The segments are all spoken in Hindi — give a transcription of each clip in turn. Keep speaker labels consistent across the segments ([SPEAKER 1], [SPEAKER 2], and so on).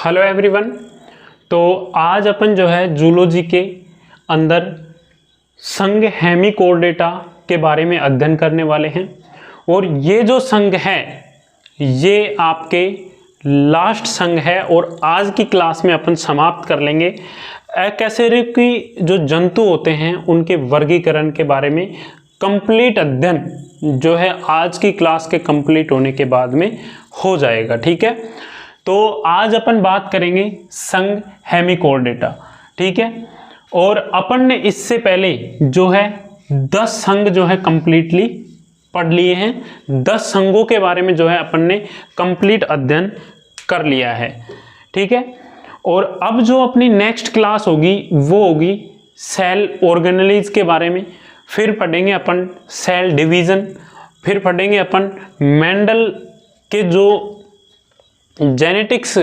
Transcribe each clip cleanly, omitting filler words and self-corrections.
[SPEAKER 1] Hello everyone. तो आज अपन जो है जूलॉजी के अंदर संघ हेमिकोर्डेटा के बारे में अध्ययन करने वाले हैं। और ये जो संघ है ये आपके लास्ट संघ है और आज की क्लास में अपन समाप्त कर लेंगे अकशेरुकी जो जंतु होते हैं उनके वर्गीकरण के बारे में कंप्लीट अध्ययन जो है आज की क्लास के कंप्लीट होने के बाद में हो जाएगा। ठीक है, तो आज अपन बात करेंगे संघ हेमिकोर्डेटा। ठीक है, और अपन ने इससे पहले जो है 10 संघ जो है कंप्लीटली पढ़ लिए हैं। 10 संघों के बारे में जो है अपन ने कंप्लीट अध्ययन कर लिया है। ठीक है, और अब जो अपनी नेक्स्ट क्लास होगी वो होगी सेल ऑर्गेनेलिज के बारे में। फिर पढ़ेंगे अपन सेल डिवीज़न, फिर पढ़ेंगे अपन मेंडल के जो जेनेटिक्स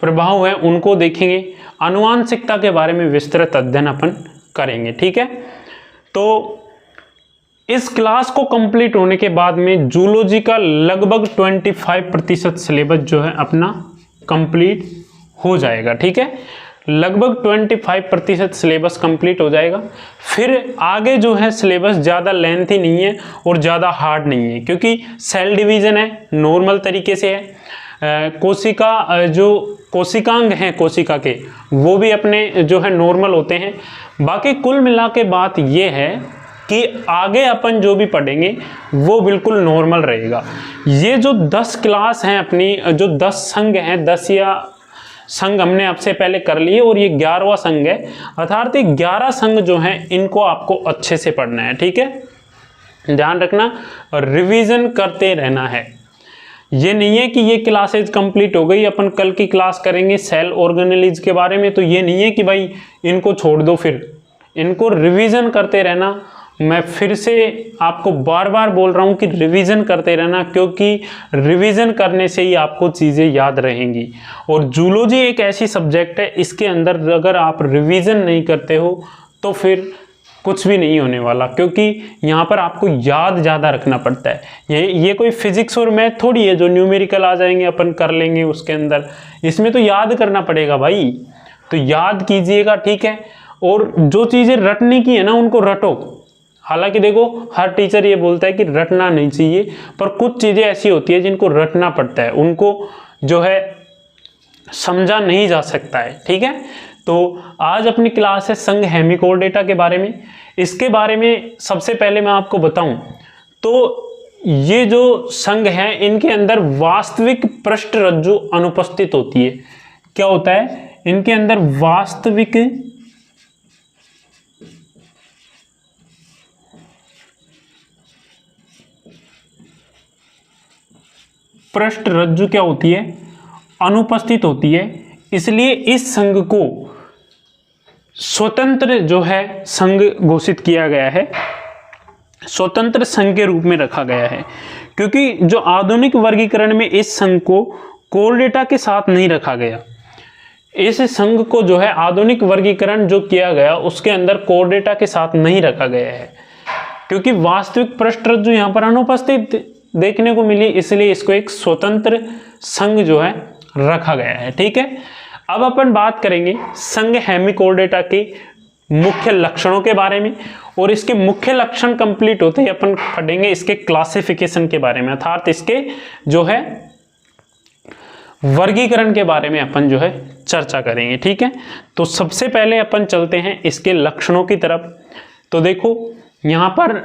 [SPEAKER 1] प्रभाव है उनको देखेंगे। आनुवांशिकता के बारे में विस्तृत अध्ययन अपन करेंगे। ठीक है, तो इस क्लास को कंप्लीट होने के बाद में जूलॉजी का लगभग 25% सिलेबस जो है अपना कंप्लीट हो जाएगा। ठीक है, लगभग 25% सिलेबस कंप्लीट हो जाएगा। फिर आगे जो है सिलेबस ज़्यादा लेंथी नहीं है और ज़्यादा हार्ड नहीं है, क्योंकि सेल डिवीज़न है, नॉर्मल तरीके से है। कोशिका जो कोशिकांग हैं कोशिका के वो भी अपने जो है नॉर्मल होते हैं। बाकी कुल मिला के बात ये है कि आगे अपन जो भी पढ़ेंगे वो बिल्कुल नॉर्मल रहेगा। ये जो 10 क्लास हैं अपनी, जो 10 संघ हैं, 10 या संघ हमने आपसे पहले कर लिए और ये 11वां संघ है, अर्थात 11 संघ जो हैं इनको आपको अच्छे से पढ़ना है। ठीक है, ध्यान रखना, रिवीजन करते रहना है। ये नहीं है कि ये क्लासेज कंप्लीट हो गई अपन कल की क्लास करेंगे सेल ऑर्गेनेलिज के बारे में, तो ये नहीं है कि भाई इनको छोड़ दो, फिर इनको रिवीजन करते रहना। मैं फिर से आपको बार बार बोल रहा हूँ कि रिवीजन करते रहना, क्योंकि रिवीजन करने से ही आपको चीज़ें याद रहेंगी। और जूलॉजी एक ऐसी सब्जेक्ट है, इसके अंदर अगर आप रिवीजन नहीं करते हो तो फिर कुछ भी नहीं होने वाला, क्योंकि यहाँ पर आपको याद ज़्यादा रखना पड़ता है। ये कोई फिजिक्स और मैथ थोड़ी है जो न्यूमेरिकल आ जाएंगे अपन कर लेंगे उसके अंदर। इसमें तो याद करना पड़ेगा भाई, तो याद कीजिएगा। ठीक है, और जो चीज़ें रटने की है ना उनको रटो। हालांकि देखो हर टीचर ये बोलता है कि रटना नहीं चाहिए, पर कुछ चीज़ें ऐसी होती है जिनको रटना पड़ता है, उनको जो है समझा नहीं जा सकता है। ठीक है, तो आज अपनी क्लास है संघ हेमिकोर्डेटा के बारे में। इसके बारे में सबसे पहले मैं आपको बताऊं तो ये जो संघ हैं इनके अंदर वास्तविक पृष्ठरज्जु अनुपस्थित होती है। क्या होता है इनके अंदर? वास्तविक पृष्ठरज्जु क्या होती है? अनुपस्थित होती है। इसलिए इस संघ को स्वतंत्र जो है संघ घोषित किया गया है, स्वतंत्र संघ के रूप में रखा गया है, क्योंकि जो आधुनिक वर्गीकरण में इस संघ को कोर्डेटा के साथ नहीं रखा गया। इस संघ को जो है आधुनिक वर्गीकरण जो किया गया उसके अंदर कोर्डेटा के साथ नहीं रखा गया है, क्योंकि वास्तविक पृष्ठरज्जु यहाँ पर अनुपस्थित देखने को मिली, इसलिए इसको एक स्वतंत्र संघ जो है रखा गया है। ठीक है, अब अपन बात करेंगे संघ हेमिकोर्डेटा के मुख्य लक्षणों के बारे में, और इसके मुख्य लक्षण कंप्लीट होते ही अपन पढ़ेंगे इसके क्लासिफिकेशन के बारे में, अर्थात इसके जो है वर्गीकरण के बारे में अपन जो है चर्चा करेंगे। ठीक है, तो सबसे पहले अपन चलते हैं इसके लक्षणों की तरफ। तो देखो यहाँ पर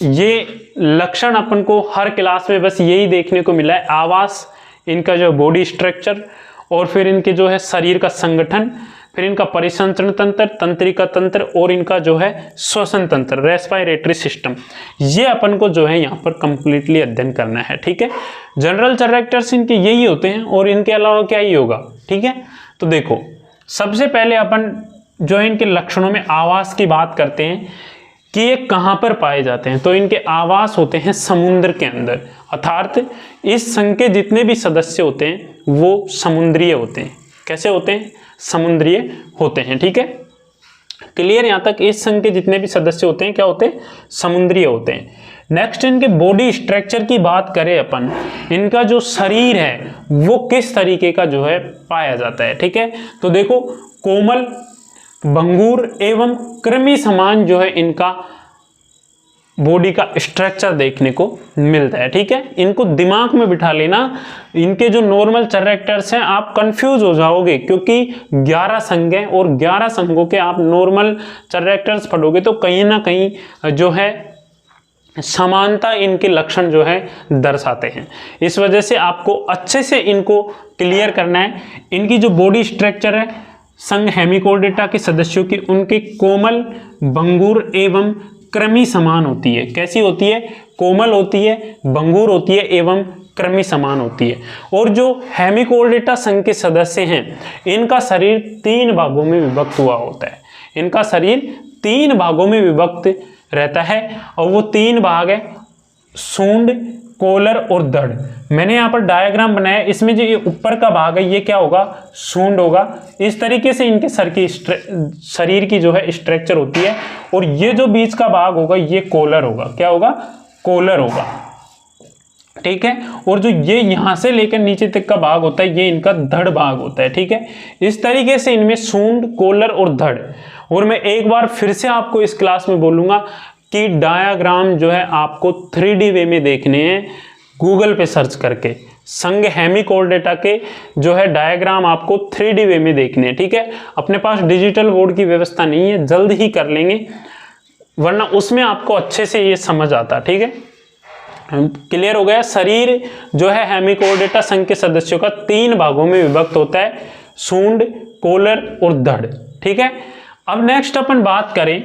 [SPEAKER 1] ये लक्षण अपन को हर क्लास में बस यही देखने को मिला है, आवास, इनका जो बॉडी स्ट्रक्चर, और फिर इनके जो है शरीर का संगठन, फिर इनका परिसंचरण तंत्र, तंत्रिका तंत्र, और इनका जो है श्वसन तंत्र, रेस्पिरेटरी सिस्टम, ये अपन को जो है यहाँ पर कंप्लीटली अध्ययन करना है। ठीक है, जनरल कैरेक्टर्स इनके यही होते हैं और इनके अलावा क्या ही होगा। ठीक है, तो देखो सबसे पहले अपन जो है इनके लक्षणों में आवास की बात करते हैं कि ये कहाँ पर पाए जाते हैं। तो इनके आवास होते हैं समुद्र के अंदर, अर्थात इस संघ के जितने भी सदस्य होते हैं वो समुद्रीय होते हैं। कैसे होते हैं? समुद्रीय होते हैं। ठीक है, क्लियर यहाँ तक? इस संघ के जितने भी सदस्य होते हैं क्या होते हैं? समुद्रीय होते हैं। नेक्स्ट इनके बॉडी स्ट्रक्चर की बात करें अपन, इनका जो शरीर है वो किस तरीके का जो है पाया जाता है। ठीक है, तो देखो कोमल, भंगूर एवं कृमि समान जो है इनका बॉडी का स्ट्रक्चर देखने को मिलता है। ठीक है, इनको दिमाग में बिठा लेना, इनके जो नॉर्मल कैरेक्टर्स हैं आप कंफ्यूज हो जाओगे, क्योंकि 11 संघ हैं और 11 संघों के आप नॉर्मल कैरेक्टर्स पढ़ोगे तो कहीं ना कहीं जो है समानता इनके लक्षण जो है दर्शाते हैं। इस वजह से आपको अच्छे से इनको क्लियर करना है। इनकी जो बॉडी स्ट्रक्चर है संघ हेमिकोर्डेटा के सदस्यों की, उनके कोमल, भंगूर एवं कृमि समान होती है। कैसी होती है? कोमल होती है, भंगूर होती है एवं कृमि समान होती है। और जो हेमिकोर्डेटा संघ के सदस्य हैं इनका शरीर 3 भागों में विभक्त हुआ होता है। इनका शरीर 3 भागों में विभक्त रहता है और वो 3 भाग है सूंड, कॉलर और धड़। मैंने यहाँ पर डायग्राम बनाया, इसमें जो ये ऊपर का भाग है ये क्या होगा? सूंड होगा। इस तरीके से इनके शरीर की जो है स्ट्रक्चर होती है। और ये जो बीच का भाग होगा ये कॉलर होगा। क्या होगा? कॉलर होगा। ठीक है, और जो ये यहाँ से लेकर नीचे तक का भाग होता है ये इनका धड़ भाग होता है। ठीक है, इस तरीके से इनमें सूंड, कॉलर और धड़। और मैं एक बार फिर से आपको इस क्लास में बोलूंगा कि डायग्राम जो है आपको 3D वे में देखने हैं, गूगल पे सर्च करके संघ हेमिकोर्डेटा के जो है डायग्राम आपको 3D वे में देखने हैं। ठीक है, अपने पास डिजिटल बोर्ड की व्यवस्था नहीं है, जल्द ही कर लेंगे, वरना उसमें आपको अच्छे से ये समझ आता। ठीक है, क्लियर हो गया? शरीर जो है हेमिकोर्डेटा संघ के सदस्यों का 3 भागों में विभक्त होता है, सूंड, कॉलर और धड़। ठीक है, अब नेक्स्ट अपन बात करें,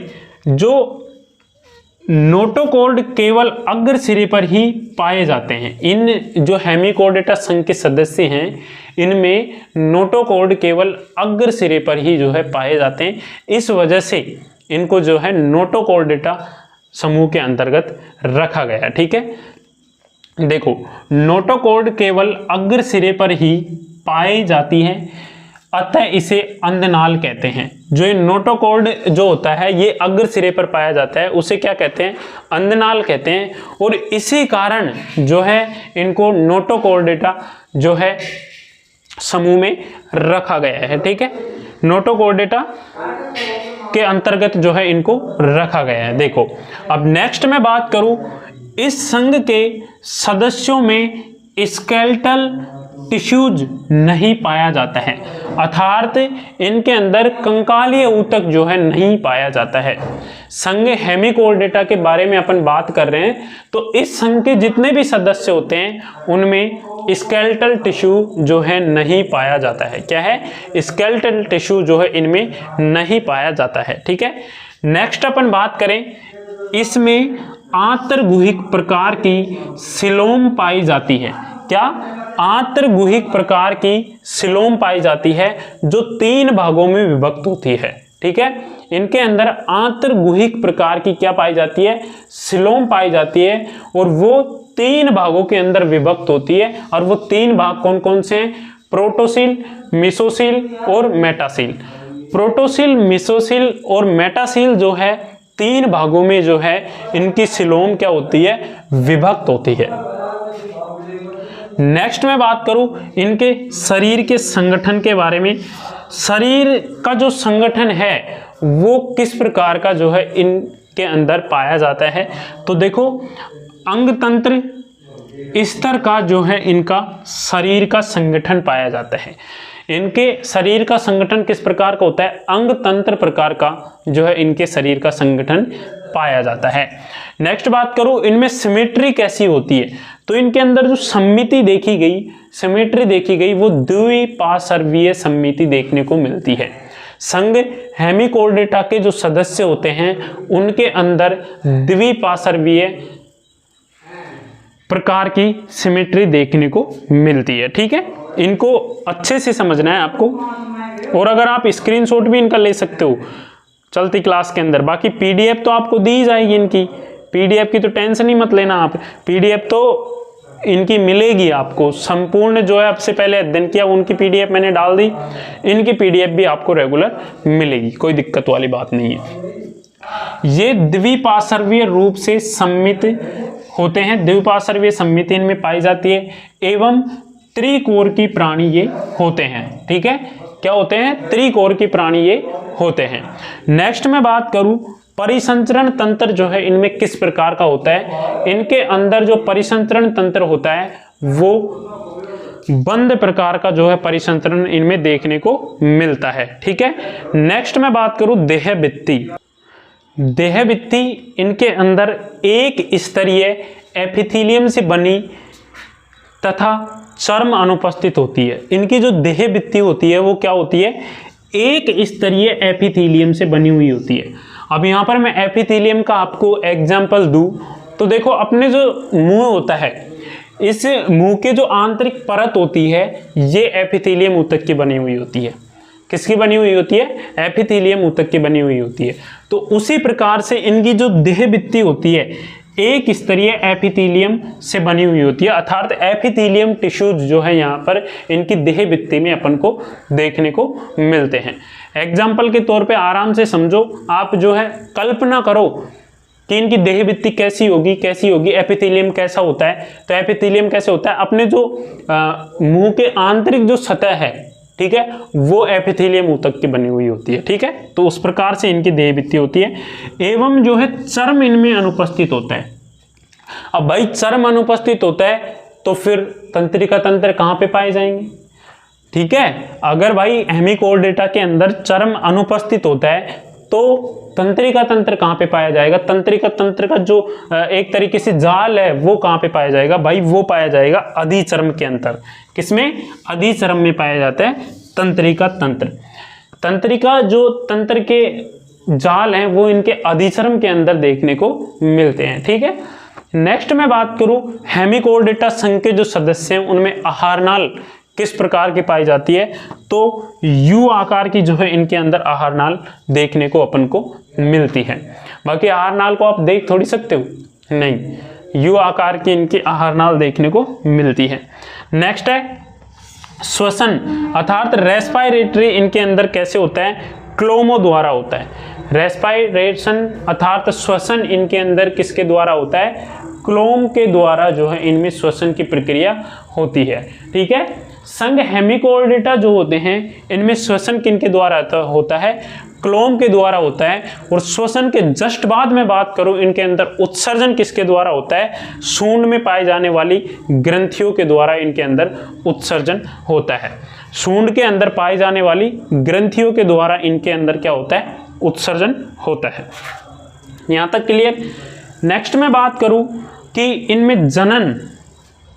[SPEAKER 1] जो नोटोकॉर्ड केवल अग्र सिरे पर ही पाए जाते हैं। इन जो हेमिकोर्डेटा संघ के सदस्य हैं इनमें नोटोकॉर्ड केवल अग्र सिरे पर ही जो है पाए जाते हैं। इस वजह से इनको जो है नोटोकॉर्डेटा समूह के अंतर्गत रखा गया। ठीक है, देखो नोटोकॉर्ड केवल अग्र सिरे पर ही पाई जाती है, अतः इसे अंधनाल कहते हैं। जो ये नोटोकॉर्ड जो होता है ये अग्र सिरे पर पाया जाता है, उसे क्या कहते हैं? अंधनाल कहते हैं। और इसी कारण जो है इनको नोटोकॉर्डेटा जो है समूह में रखा गया है। ठीक है, नोटोकॉर्डेटा के अंतर्गत जो है इनको रखा गया है। देखो अब नेक्स्ट मैं बात करूं, इस संघ के सदस्यों में स्केलेटल टिश्यूज नहीं पाया जाता है, अर्थात इनके अंदर कंकालीय ऊतक जो है नहीं पाया जाता है। संघ हेमिकोर्डेटा के बारे में अपन बात कर रहे हैं, तो इस संघ के जितने भी सदस्य होते हैं उनमें स्केलेटल टिश्यू जो है नहीं पाया जाता है। क्या है? स्केलेटल टिश्यू जो है इनमें नहीं पाया जाता है। ठीक है, नेक्स्ट अपन बात करें, इसमें आंतरगुहिक प्रकार की सिलोम पाई जाती है। क्या? आंतरगुहिक प्रकार की सिलोम पाई जाती है जो 3 भागों में विभक्त होती है। ठीक है, इनके अंदर आंतरगुहिक प्रकार की क्या पाई जाती है? सिलोम पाई जाती है और वो 3 भागों के अंदर विभक्त होती है। और वो 3 भाग कौन कौन से हैं? प्रोटोसिल, मेसोसिल और मेटासिल। प्रोटोसिल, मेसोसिल और मेटासिल जो है 3 भागों में जो है इनकी सिलोम क्या होती है? विभक्त होती है। नेक्स्ट मैं बात करूं इनके शरीर के संगठन के बारे में। शरीर का जो संगठन है वो किस प्रकार का जो है इनके अंदर पाया जाता है? तो देखो अंग तंत्र स्तर का जो है इनका शरीर का संगठन पाया जाता है। इनके शरीर का संगठन किस प्रकार का होता है? अंग तंत्र प्रकार का जो है इनके शरीर का संगठन पाया जाता है। नेक्स्ट बात करूं इनमें सिमेट्री कैसी होती है, तो इनके अंदर जो सममिति देखी गई, सिमेट्री देखी गई, वो द्विपार्श्वीय सममिति देखने को मिलती है। संघ हेमिकोर्डेटा के जो सदस्य होते हैं उनके अंदर द्विपार्श्वीय प्रकार की सिमेट्री देखने को मिलती है। ठीक है, इनको अच्छे से समझना है आपको, और अगर आप स्क्रीनशॉट भी इनका ले सकते हो चलती क्लास के अंदर। बाकी पीडीएफ तो आपको दी जाएगी इनकी, पीडीएफ की तो टेंशन ही मत लेना आप, पीडीएफ तो इनकी मिलेगी आपको संपूर्ण। जो है आपसे पहले अध्ययन किया उनकी पीडीएफ मैंने डाल दी, इनकी पीडीएफ भी आपको रेगुलर मिलेगी, कोई दिक्कत वाली बात नहीं है। ये द्विपार्श्वीय रूप से सममित होते हैं, द्विपार्श्वीय सममिति इनमें पाई जाती है, एवं त्रिकोर की प्राणी ये होते हैं। ठीक है, क्या होते हैं? त्रिकोर की प्राणी ये होते हैं। नेक्स्ट मैं बात करूं परिसंचरण तंत्र जो है इनमें किस प्रकार का होता है। इनके अंदर जो परिसंचरण तंत्र होता है वो बंद प्रकार का जो है परिसंचरण इनमें देखने को मिलता है। ठीक है, नेक्स्ट मैं बात करूं देहभित्ति। देहभित्ति इनके अंदर एक स्तरीय एपिथेलियम से बनी तथा चर्म अनुपस्थित होती है। इनकी जो देहभित्ति होती है वो क्या होती है? एक स्तरीय एपिथेलियम से बनी हुई होती है। अब यहाँ पर मैं एपिथेलियम का आपको एग्जाम्पल दूं तो देखो, अपने जो मुंह होता है, इस मुंह के जो आंतरिक परत होती है ये एपिथेलियम ऊतक की बनी हुई होती है। किसकी बनी हुई होती है? एपिथेलियम ऊतक की बनी हुई होती है। तो उसी प्रकार से इनकी जो देहभित्ति होती है एक स्तरीय एपिथेलियम से बनी हुई होती है, अर्थात एपिथेलियम टिश्यूज जो है यहाँ पर इनकी देहभित्ति में अपन को देखने को मिलते हैं। एग्जाम्पल के तौर पे आराम से समझो, आप जो है कल्पना करो कि इनकी देहभित्ति कैसी होगी, एपिथेलियम कैसा होता है। तो एपिथेलियम कैसे होता है? अपने जो मुंह के आंतरिक जो सतह है, ठीक है, वो एपिथेलियम ऊतक की बनी हुई होती है। ठीक है, तो उस प्रकार से इनकी देहभित्ति होती है। एवं जो है चर्म इनमें अनुपस्थित होता है। अब भाई चर्म अनुपस्थित होता है तो फिर तंत्रिका तंत्र कहाँ पे पाए जाएंगे? ठीक है, अगर भाई हेमिकोर्डेटा के अंदर चर्म अनुपस्थित होता है तो तंत्रिका तंत्र कहाँ पे पाया जाएगा? तंत्रिका तंत्र का जो एक तरीके से जाल है वो कहाँ पे पाया जाएगा? भाई वो पाया जाएगा अधिचर्म के अंदर। किसमें? अधिचर्म में पाया जाता है तंत्रिका तंत्र। तंत्रिका जो तंत्र के जाल हैं वो इनके अधिचर्म के अंदर देखने को मिलते हैं। ठीक है, नेक्स्ट मैं बात करूं हेमिकोर्डेटा संघ के जो सदस्य हैं उनमें आहारनाल किस प्रकार की पाई जाती है। तो यू आकार की जो है इनके अंदर आहारनाल देखने को अपन को मिलती है। बाकी आहारनाल को आप देख थोड़ी सकते हो, नहीं, यू आकार की इनकी आहारनाल देखने को मिलती है। नेक्स्ट है श्वसन, अर्थात रेस्पिरेटरी इनके अंदर कैसे होता है? क्लोमो द्वारा होता है। रेस्पिरेशन अर्थात श्वसन इनके अंदर किसके द्वारा होता है? क्लोम के द्वारा जो है इनमें श्वसन की प्रक्रिया होती है। ठीक है, संघ हेमिकोर्डेटा जो होते हैं इनमें श्वसन किनके द्वारा होता है? क्लोम के द्वारा होता है। और श्वसन के जस्ट बाद में बात करूं इनके अंदर उत्सर्जन किसके द्वारा होता है? सूंड में पाई जाने वाली ग्रंथियों के द्वारा इनके अंदर उत्सर्जन होता है। सूंड के अंदर पाई जाने वाली ग्रंथियों के द्वारा इनके अंदर क्या होता है? उत्सर्जन होता है। यहाँ तक क्लियर। नेक्स्ट मैं बात करूं कि इनमें जनन,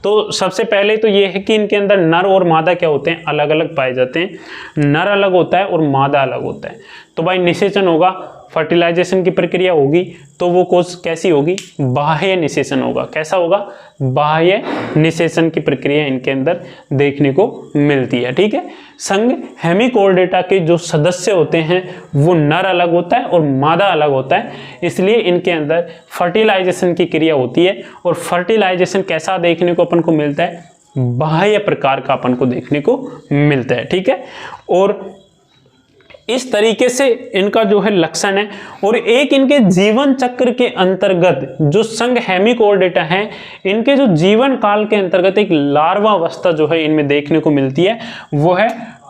[SPEAKER 1] तो सबसे पहले तो ये है कि इनके अंदर नर और मादा क्या होते हैं? अलग अलग पाए जाते हैं। नर अलग होता है और मादा अलग होता है। तो भाई निषेचन होगा, फर्टिलाइजेशन की प्रक्रिया होगी, तो वो कोष कैसी होगी? बाह्य निषेचन होगा। कैसा होगा? बाह्य निषेचन की प्रक्रिया इनके अंदर देखने को मिलती है। ठीक है, संघ हेमिकोर्डेटा के जो सदस्य होते हैं वो नर अलग होता है और मादा अलग होता है, इसलिए इनके अंदर फर्टिलाइजेशन की क्रिया होती है। और फर्टिलाइजेशन कैसा देखने को अपन को मिलता है? बाह्य प्रकार का अपन को देखने को मिलता है। ठीक है, और इस तरीके से इनका जो है लक्षण है। और एक इनके जीवन चक्र के अंतर्गत जो संघ हेमिकोर्डेटा है, इनके जो जीवन काल के अंतर्गत एक लार्वा अवस्था जो है इनमें देखने को मिलती है, वो है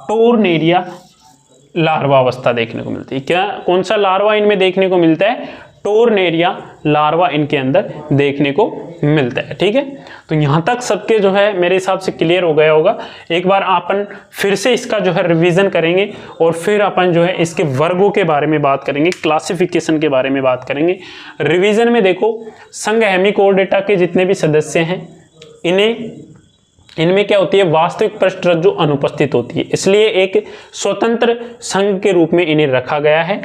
[SPEAKER 1] टोर्नेरिया लार्वा अवस्था देखने को मिलती है। क्या, कौन सा लार्वा इनमें देखने को मिलता है? टोर्नेरिया लार्वा इनके अंदर देखने को मिलता है। ठीक है, तो यहाँ तक सबके जो है मेरे हिसाब से क्लियर हो गया होगा। एक बार अपन फिर से इसका जो है रिवीजन करेंगे और फिर अपन जो है इसके वर्गों के बारे में बात करेंगे, क्लासिफिकेशन के बारे में बात करेंगे। रिवीजन में देखो, संघ हेमिकोर्डेटा के जितने भी सदस्य हैं इनमें क्या होती है? वास्तविक पृष्ठरज्जु अनुपस्थित होती है, इसलिए एक स्वतंत्र संघ के रूप में इन्हें रखा गया है।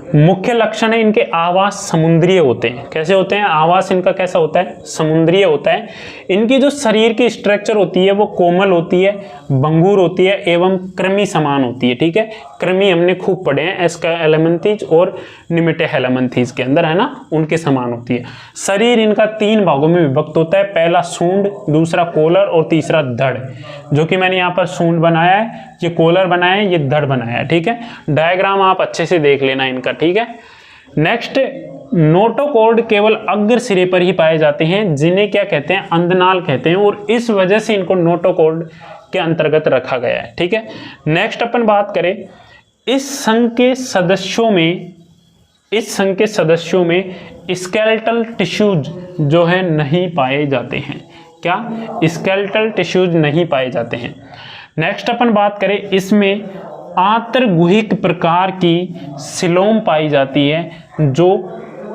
[SPEAKER 1] मुख्य लक्षण है इनके आवास समुद्रीय होते हैं। कैसे होते हैं? आवास इनका कैसा होता है? समुद्रीय होता है। इनकी जो शरीर की स्ट्रक्चर होती है वो कोमल होती है, भंगुर होती है एवं कृमि समान होती है। ठीक है, कृमि हमने खूब पढ़े हैं एस्कालेमंथीज और निमेटेहेलमंथीज के अंदर, है ना, उनके समान होती है। शरीर इनका 3 भागों में विभक्त होता है, पहला सूंड, दूसरा कोलर और तीसरा धड़। जो कि मैंने यहाँ पर सूंड बनाया है, ये कोलर बनाया है, ये धड़ बनाया है। ठीक है, डायग्राम आप अच्छे से देख लेना इनका। ठीक है, नेक्स्ट, नोटोकॉर्ड केवल अग्र सिरे पर ही पाए जाते हैं, जिन्हें क्या कहते हैं, अंधनाल कहते हैं, और इस वजह से इनको नोटोकॉर्ड के अंतर्गत रखा गया है। ठीक है, नेक्स्ट अपन बात करें, इस संघ के सदस्यों में स्केलेटल टिश्यूज जो है नहीं पाए जाते हैं। क्या? स्केलेटल टिश्यूज नहीं पाए जाते हैं। नेक्स्ट अपन बात करें, इसमें आंतरगुहिक प्रकार की सिलोम पाई जाती है, जो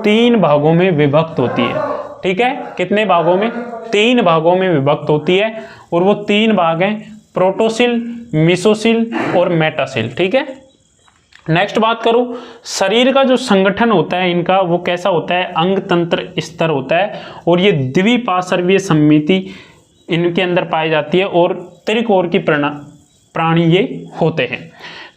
[SPEAKER 1] 3 भागों में विभक्त होती है। ठीक है, कितने भागों में? 3 भागों में विभक्त होती है, और वो 3 भाग हैं प्रोटोसिल, मेसोसिल और मेटासिल। ठीक है, नेक्स्ट बात करूं, शरीर का जो संगठन होता है इनका, वो कैसा होता है? अंग तंत्र स्तर होता है, और ये द्विपार्श्वीय समिति इनके अंदर पाई जाती है, और त्रिकोण की प्राणी ये होते हैं।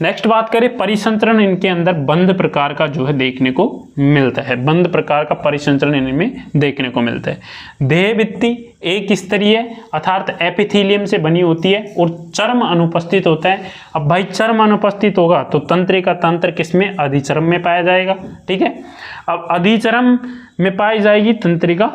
[SPEAKER 1] नेक्स्ट बात करें, परिसंचरण इनके अंदर बंद प्रकार का जो है देखने को मिलता है, बंद प्रकार का परिसंचरण इनमें देखने को मिलता है। देह भित्ति एक स्तरीय अर्थात एपिथेलियम से बनी होती है, और चर्म अनुपस्थित होता है। अब भाई चर्म अनुपस्थित होगा तो तंत्रिका तंत्र किसमें? अधिचर्म में पाया जाएगा। ठीक है, अब अधिचर्म में पाई जाएगी तंत्रिका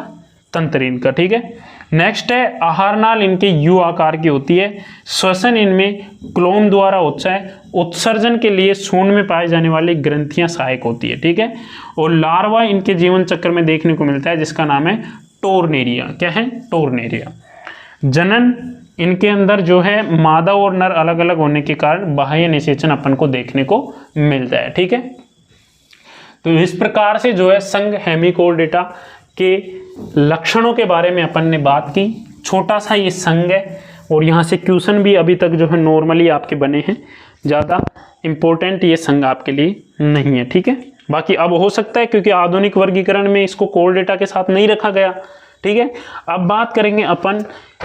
[SPEAKER 1] तंत्र इनका। ठीक है, नेक्स्ट है, आहार नाल इनके यू आकार की होती है। श्वसन इनमें क्लोम द्वारा होता है। उत्सर्जन के लिए सूंड में पाए जाने वाली ग्रंथियां सहायक होती है। ठीक है, और लार्वा इनके जीवन चक्र में देखने को मिलता है, जिसका नाम है टोर्नेरिया। क्या है? टोर्नेरिया। जनन इनके अंदर जो है मादा और नर अलग अलग होने के कारण बाह्य निषेचन अपन को देखने को मिलता है। ठीक है, तो इस प्रकार से जो है संघ हेमिकोर्डेटा के लक्षणों के बारे में अपन ने बात की। छोटा सा ये संघ है, और यहाँ से क्वेश्चन भी अभी तक जो है नॉर्मली आपके बने हैं, ज़्यादा इम्पोर्टेंट ये संघ आपके लिए नहीं है। ठीक है, बाकी अब हो सकता है क्योंकि आधुनिक वर्गीकरण में इसको कोर्डेटा के साथ नहीं रखा गया। ठीक है, अब बात करेंगे अपन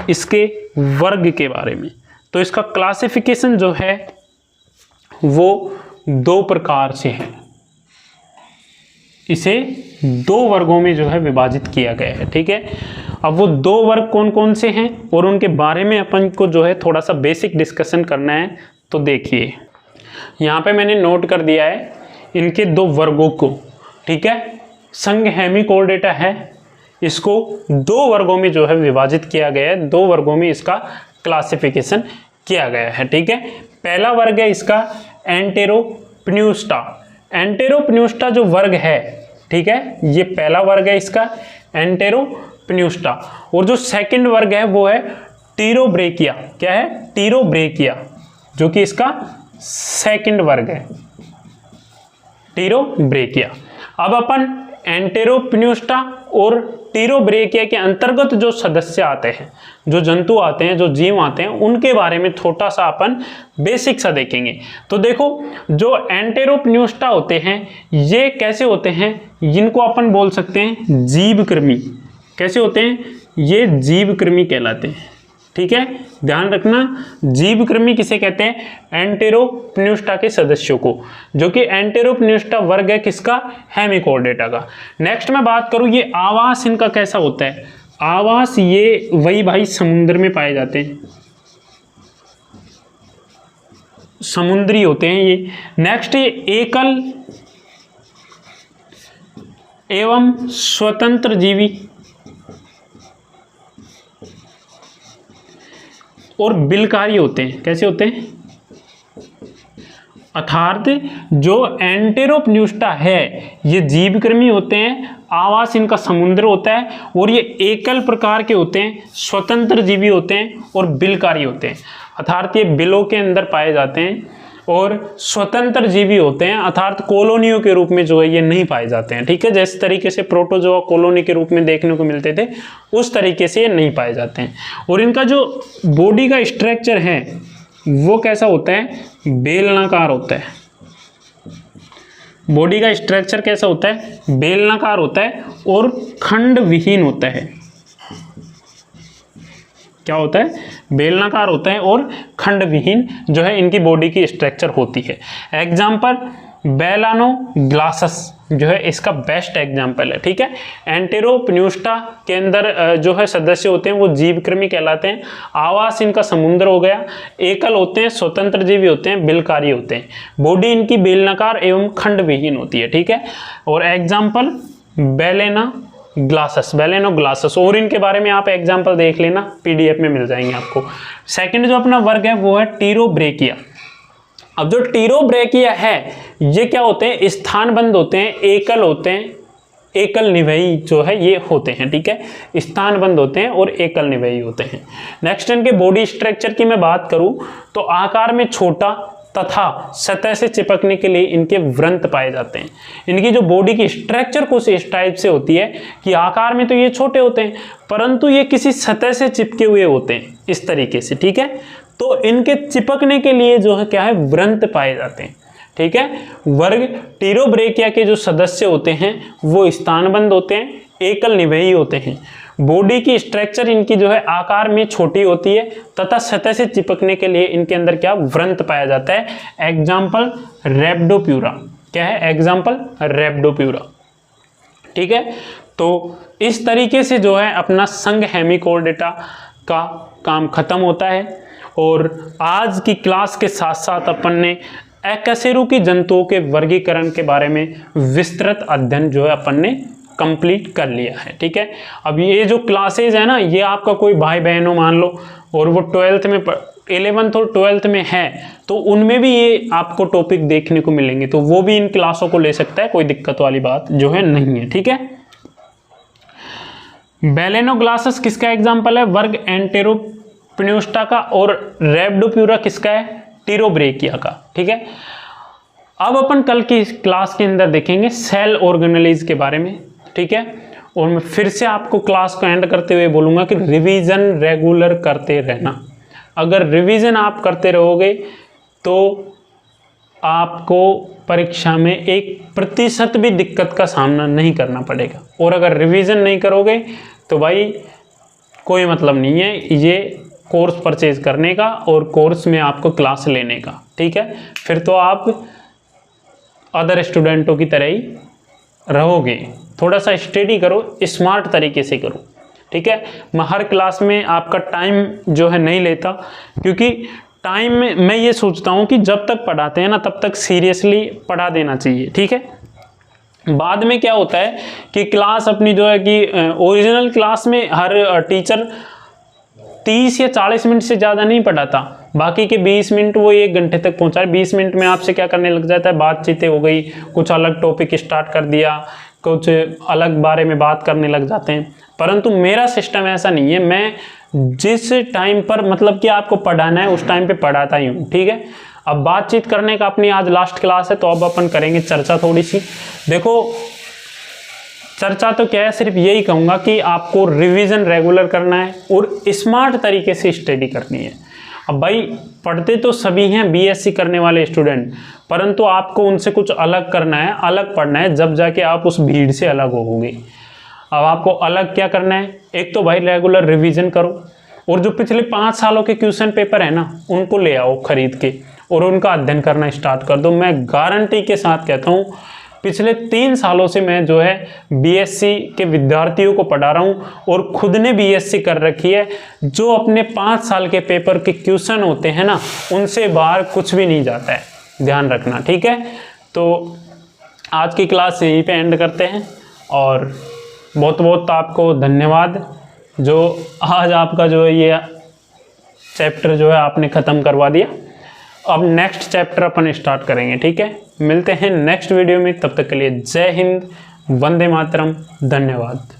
[SPEAKER 1] इसके वर्ग के बारे में। तो इसका क्लासिफिकेशन जो है वो 2 प्रकार से है, इसे 2 वर्गों में जो है विभाजित किया गया है। ठीक है, अब वो 2 वर्ग कौन कौन से हैं और उनके बारे में अपन को जो है थोड़ा सा बेसिक डिस्कशन करना है। तो देखिए, यहाँ पे मैंने नोट कर दिया है इनके 2 वर्गों को। ठीक है, संघ हेमिकोर्डेटा है, इसको 2 वर्गों में जो है विभाजित किया गया है, 2 वर्गों में इसका क्लासिफिकेशन किया गया है। ठीक है, पहला वर्ग है इसका एंटेरोप्न्यूस्टा। एंटेरोप्न्यूस्टा जो वर्ग है, ठीक है, ये पहला वर्ग है इसका एंटेरोप्न्यूस्टा। और जो सेकंड वर्ग है वो है टीरोब्रेकिया। क्या है? टीरोब्रेकिया, जो कि इसका सेकंड वर्ग है, टीरोब्रेकिया। अब अपन एंटेरोप्न्यूस्टा और टीरोब्रेकिया के अंतर्गत जो सदस्य आते हैं, जो जंतु आते हैं, जो जीव आते हैं, उनके बारे में थोड़ा सा अपन बेसिक सा देखेंगे। तो देखो, जो एंटेरोप्न्यूस्टा होते हैं ये कैसे होते हैं? जिनको अपन बोल सकते हैं जीवकृमि। कैसे होते हैं? ये जीवकृमि कहलाते हैं। ठीक है, ध्यान रखना, जीवकृमि किसे कहते हैं? एंटेरोप्न्यूस्टा के सदस्यों को, जो कि एंटेरोप्न्यूस्टा वर्ग है किसका? हेमिकोर्डेटा का। नेक्स्ट मैं बात करूं, ये आवास इनका कैसा होता है? आवास ये वही भाई समुद्र में पाए जाते हैं, समुद्री होते हैं ये। नेक्स्ट, ये एकल एवं स्वतंत्र जीवी और बिलकारी होते हैं। कैसे होते हैं? अर्थात जो एंटेरोप्न्यूस्टा है ये जीवकृमि होते हैं, आवास इनका समुद्र होता है, और ये एकल प्रकार के होते हैं, स्वतंत्र जीवी होते हैं और बिलकारी होते हैं। अर्थात ये बिलों के अंदर पाए जाते हैं और स्वतंत्र जीवी होते हैं, अर्थात कॉलोनियों के रूप में जो है ये नहीं पाए जाते हैं। ठीक है, जिस तरीके से प्रोटोजोआ कॉलोनी के रूप में देखने को मिलते थे उस तरीके से ये नहीं पाए जाते हैं। और इनका जो बॉडी का स्ट्रक्चर है वो कैसा होता है? बेलनाकार होता है। बॉडी का स्ट्रक्चर कैसा होता है? बेलनाकार होता है और खंड विहीन होता है। क्या होता है? बेलनाकार होता है और खंड विहीन जो है इनकी बॉडी की स्ट्रक्चर होती है। एग्जाम्पल बेलानोग्लासस, जो है इसका बेस्ट एग्जाम्पल है। ठीक है, एंटेरोपन्यूस्टा के अंदर जो है सदस्य होते हैं वो जीवकृमि कहलाते हैं। आवास इनका समुद्र हो गया। एकल होते हैं, स्वतंत्र जीवी होते हैं, बिलकारी होते हैं। बॉडी इनकी बेलनाकार एवं खंड विहीन होती है। ठीक है, और एग्जाम्पल बेलेना ग्लासस, बेलेनो ग्लासस, और इनके बारे में आप एग्जाम्पल देख लेना, पीडीएफ में मिल जाएंगे आपको। सेकंड जो अपना वर्ग है वो है टीरोब्रेकिया। अब जो टीरोब्रेकिया है ये क्या होते हैं, स्थानबंद होते हैं, एकल होते हैं, एकल निवयी जो है ये होते हैं। ठीक है, स्थानबंद होते हैं और एकल निवयी होते हैं। नेक्स्ट इनके बॉडी स्ट्रक्चर की मैं बात करूं तो आकार में छोटा तथा सतह से चिपकने के लिए इनके व्रंत पाए जाते हैं। इनकी जो बॉडी की स्ट्रक्चर कुछ इस टाइप से होती है कि आकार में तो ये छोटे होते हैं परंतु ये किसी सतह से चिपके हुए होते हैं इस तरीके से। ठीक है, तो इनके चिपकने के लिए जो है क्या है, व्रंत पाए जाते हैं। ठीक है, वर्ग टीरोब्रेकिया के जो सदस्य होते हैं वो स्थानबंद होते हैं, एकल निवयी होते हैं। बॉडी की स्ट्रक्चर इनकी जो है आकार में छोटी होती है तथा सतह से चिपकने के लिए इनके अंदर क्या, व्रंत पाया जाता है। एग्जाम्पल रेप्डोप्यूरा, क्या है एग्जाम्पल, रेप्डोप्यूरा। ठीक है, तो इस तरीके से जो है अपना संघ हेमिकोर्डेटा का काम खत्म होता है। और आज की क्लास के साथ साथ अपन ने अकशेरुकी जंतुओं के वर्गीकरण के बारे में विस्तृत अध्ययन जो है अपन ने कंप्लीट कर लिया है। ठीक है, अब ये जो क्लासेज है ना, ये आपका कोई भाई बहन हो मान लो और वो 12th में 11th और 12th में है तो उनमें भी ये आपको टॉपिक देखने को मिलेंगे, तो वो भी इन क्लासों को ले सकता है, कोई दिक्कत वाली बात जो है नहीं है। ठीक है, बेलेनोग्लासस किसका एग्जाम्पल है, वर्ग एंटेरोपन्यूस्टा का, और रेप्डोप्यूरा किसका है, टीरोब्रेकिया का। ठीक है, अब अपन कल की क्लास के अंदर देखेंगे सेल ऑर्गेनेलिज के बारे में। ठीक है, और मैं फिर से आपको क्लास को एंड करते हुए बोलूँगा कि रिवीजन रेगुलर करते रहना। अगर रिवीजन आप करते रहोगे तो आपको परीक्षा में 1% भी दिक्कत का सामना नहीं करना पड़ेगा, और अगर रिवीजन नहीं करोगे तो भाई कोई मतलब नहीं है ये कोर्स परचेज करने का और कोर्स में आपको क्लास लेने का। ठीक है, फिर तो आप अदर स्टूडेंटों की तरह ही रहोगे। थोड़ा सा स्टडी करो, स्मार्ट तरीके से करो। ठीक है, मैं हर क्लास में आपका टाइम जो है नहीं लेता, क्योंकि टाइम में मैं ये सोचता हूँ कि जब तक पढ़ाते हैं ना तब तक सीरियसली पढ़ा देना चाहिए। ठीक है, बाद में क्या होता है कि क्लास अपनी जो है कि ओरिजिनल क्लास में हर टीचर 30 या 40 मिनट से ज़्यादा नहीं पढ़ाता, बाकी के 20 मिनट वो 1 घंटे तक पहुँचाए। 20 मिनट में आपसे क्या करने लग जाता है, बातचीतें हो गई, कुछ अलग टॉपिक स्टार्ट कर दिया, कुछ अलग बारे में बात करने लग जाते हैं। परंतु मेरा सिस्टम ऐसा नहीं है, मैं जिस टाइम पर मतलब कि आपको पढ़ाना है उस टाइम पे पढ़ाता ही हूँ। ठीक है, अब बातचीत करने का अपनी आज लास्ट क्लास है तो अब अपन करेंगे चर्चा थोड़ी सी। देखो चर्चा तो क्या है, सिर्फ यही कहूँगा कि आपको रिवीजन रेगुलर करना है और स्मार्ट तरीके से स्टडी करनी है। अब भाई पढ़ते तो सभी हैं बीएससी करने वाले स्टूडेंट, परंतु आपको उनसे कुछ अलग करना है, अलग पढ़ना है, जब जाके आप उस भीड़ से अलग होगे। अब आपको अलग क्या करना है, एक तो भाई रेगुलर रिवीजन करो, और जो पिछले 5 सालों के क्वेश्चन पेपर है ना उनको ले आओ खरीद के और उनका अध्ययन करना स्टार्ट कर दो। मैं गारंटी के साथ कहता हूँ, पिछले 3 सालों से मैं जो है बीएससी के विद्यार्थियों को पढ़ा रहा हूँ और खुद ने बीएससी कर रखी है। जो अपने 5 साल के पेपर के क्वेश्चन होते हैं ना उनसे बाहर कुछ भी नहीं जाता है, ध्यान रखना। ठीक है, तो आज की क्लास यहीं पे एंड करते हैं और बहुत बहुत आपको धन्यवाद जो आज आपका जो है ये चैप्टर जो है आपने ख़त्म करवा दिया। अब नेक्स्ट चैप्टर अपन स्टार्ट करेंगे। ठीक है, मिलते हैं नेक्स्ट वीडियो में, तब तक के लिए जय हिंद, वंदे मातरम, धन्यवाद।